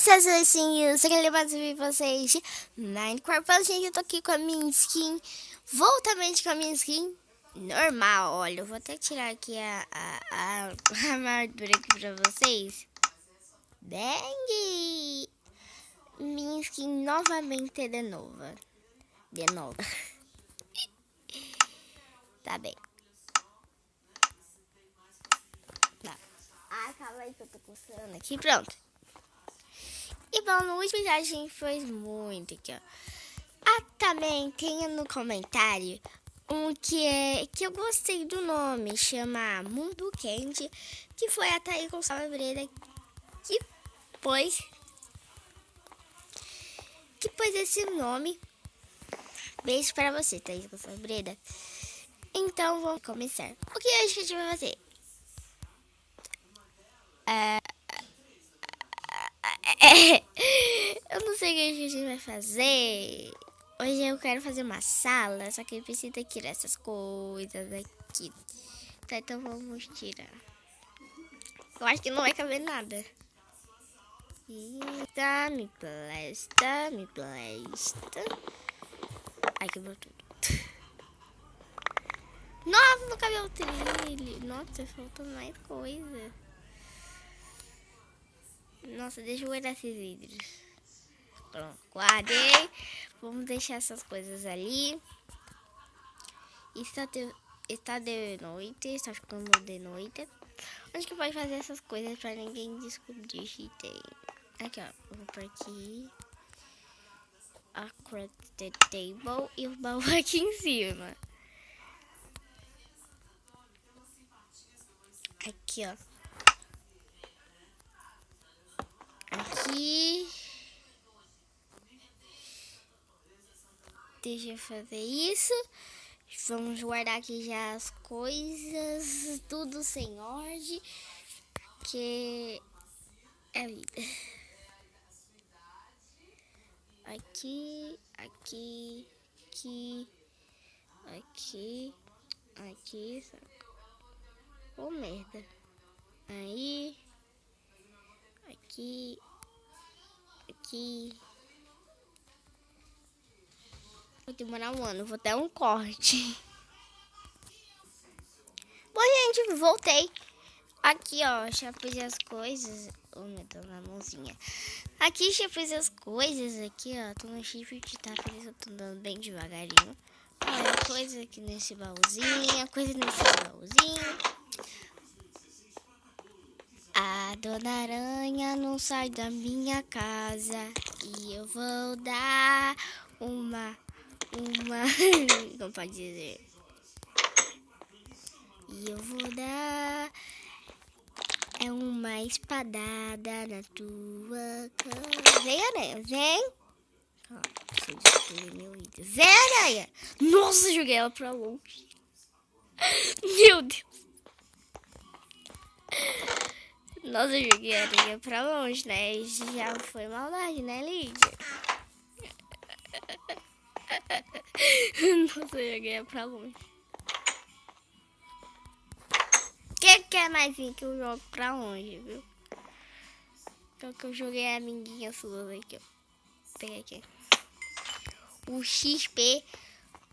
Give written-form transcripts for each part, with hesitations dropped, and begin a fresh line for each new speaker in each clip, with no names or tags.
seus lacinhos, eu queria mais ouvir vocês. Minecraft, gente, eu tô aqui com a minha skin, voltamente com a minha skin normal. Olha, eu vou até tirar aqui a armadura aqui pra vocês. Bang! Minha skin novamente de novo. Tá bem. Tá. Calma aí que eu tô coçando aqui, pronto. E bom, no último vídeo a gente fez muito aqui, ó. Também tenha no comentário que eu gostei do nome, chama Mundo Quente, que foi a Thaís Gonçalves Breda que pôs esse nome. Beijo para você, Thaís Gonçalves Breda. Então vamos começar. O que hoje a gente vai fazer? Eu não sei o que a gente vai fazer. Hoje eu quero fazer uma sala, só que eu preciso tirar essas coisas aqui. Tá, então vamos tirar. Eu acho que não vai caber nada. Eita, me blasta. Ai, quebrou tudo. Nossa, não cabeu o trilho. Nossa, faltou mais coisa. Nossa, deixa eu guardar esses vidros. Pronto, guardei. Vamos deixar essas coisas ali. Está de noite, está ficando de noite. Onde que pode fazer essas coisas pra ninguém descobrir que tem? Aqui, ó. Eu vou por aqui. A craft table e o baú aqui em cima. Aqui, ó. Aqui. Deixa eu fazer isso. Vamos guardar aqui já as coisas. Tudo sem ordem. Que é vida. Aqui. Oh, merda. Aí. Aqui. Vou demorar um ano, vou dar um corte. Bom, gente, voltei. Aqui, ó, já fiz as coisas. Oh, meu Deus, na mãozinha. Aqui já fiz as coisas. Aqui, ó, tô no shift, tá? Por isso eu tô andando bem devagarinho. Olha, coisa aqui nesse baúzinho, coisa nesse baúzinho. A Dona Aranha não sai da minha casa e eu vou dar uma não pode dizer. E eu vou dar uma espadada na tua cara. Vem, aranha, vem. Ó, deixa eu destruir meu item. Vem, aranha. Nossa, joguei ela pra longe. Meu Deus. Nossa, eu joguei a aranha pra longe, né? Já foi maldade, né, Lídia? Nossa, eu joguei ela pra longe. Que é mais que eu jogo pra longe, viu? Então que eu joguei a amiguinha sua aqui, ó. Peguei aqui. O XP,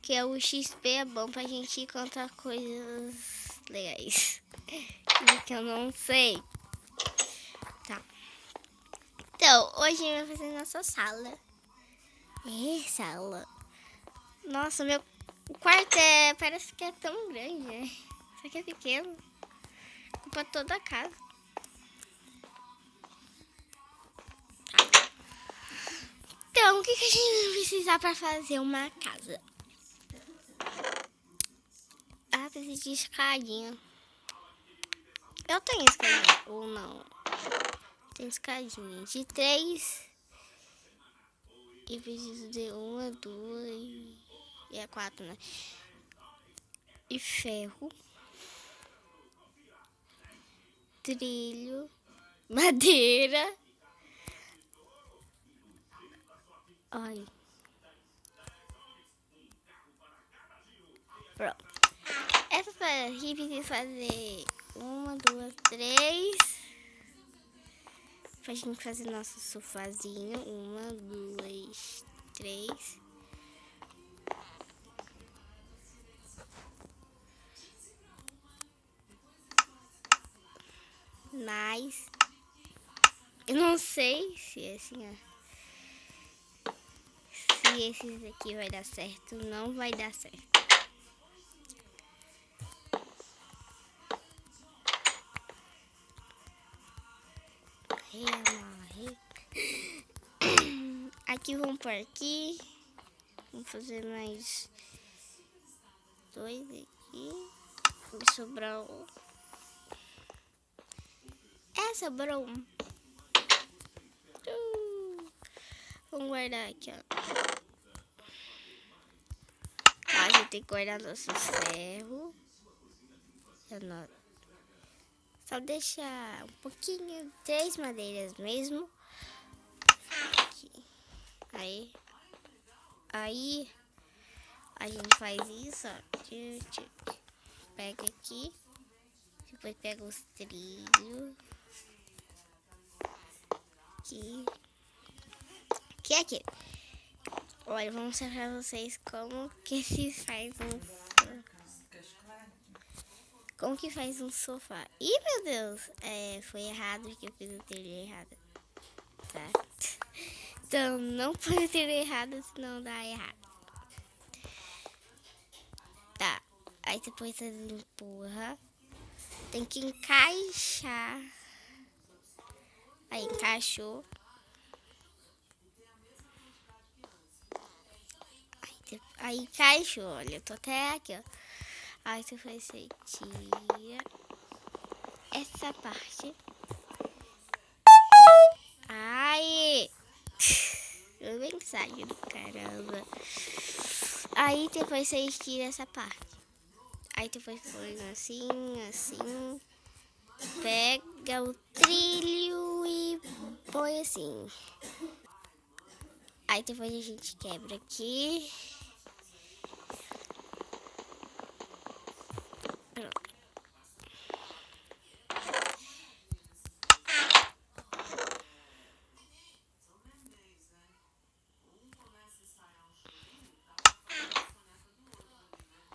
que é o XP é bom pra gente encontrar coisas legais. Que eu não sei. Tá. Então, hoje a gente vai fazer nossa sala. Sala. Nossa, meu quarto parece que é tão grande, né? Só que é pequeno. Ocupa toda a casa. Então, o que a gente vai precisar para fazer uma casa? Precisa de escadinha. Eu tenho escadinha, ou não? Tem escadinha de 3. E preciso de 1, 2 e 4, né? E ferro. Trilho. Madeira. Ai. Pronto. Essa aqui precisa fazer 1, 2, 3. Pra gente fazer nosso sofazinho. 1, 2, 3. Mas eu não sei se assim, ó. Se esses aqui vai dar certo, não vai dar certo. Morre. Aqui vamos por aqui. Vamos fazer mais 2 aqui. Vai sobrar um. Sobrou um. Vamos guardar aqui, ó. A gente tem que guardar nossos ferros. Só deixar um pouquinho, 3 madeiras mesmo. Aqui. Aí a gente faz isso, ó. Pega aqui. Depois pega os trilhos. Aqui. Olha, vou mostrar pra vocês como que se faz como que faz um sofá. Ih, meu Deus, foi errado que eu fiz o trilho errado. Tá? Então, não pode ter errado, senão dá errado. Tá, aí depois você empurra. Tem que encaixar. Aí, encaixou. Aí encaixou, olha, eu tô até aqui, ó. Aí depois você tira essa parte. Ai! Mensagem do caramba. Aí depois você tira essa parte. Aí depois põe assim. Pega o trilho e põe assim. Aí depois a gente quebra aqui. Pronto.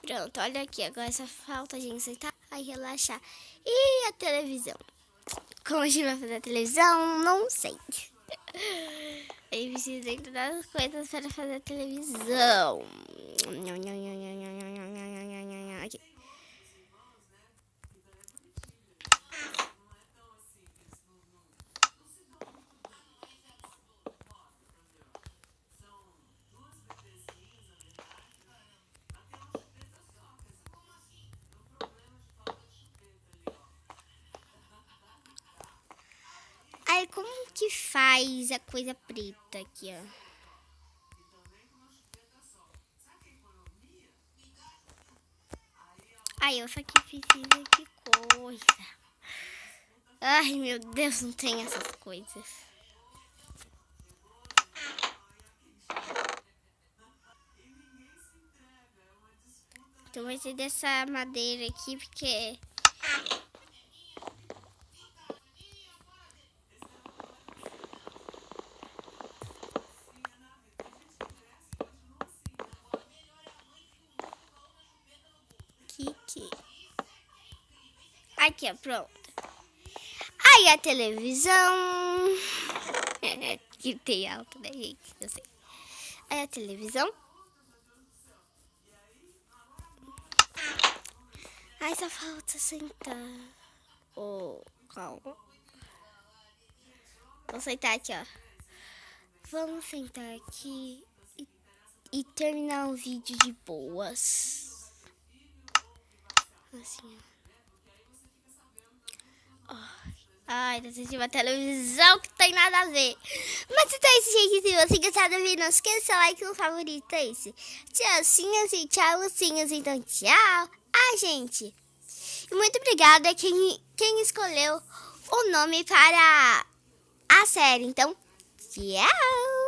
Pronto, olha aqui. Agora só falta a gente sentar e relaxar. E a televisão? Como a gente vai fazer a televisão? Não sei. Aí precisa entrar das coisas para fazer a televisão. Aqui. Aí como que faz a coisa preta aqui, ó? Aí eu só que precisa de coisa. Ai, meu Deus, não tem essas coisas. Então vai ser dessa madeira aqui, porque... Aqui, ó, pronto. Aí a televisão... que tem alto, né, gente? Eu sei. Aí a televisão... Aí só falta sentar. Calma. Vou sentar aqui, ó. Vamos sentar aqui e terminar o vídeo de boas. Assim, ó. Ai, tô assistindo uma televisão que tem nada a ver. Mas então é isso, gente. Se você gostar do vídeo, não esqueça de like no favorito. É isso. Tchauzinhos e tchauzinhos. Então, tchau. Gente. E muito obrigada a quem escolheu o nome para a série. Então, tchau.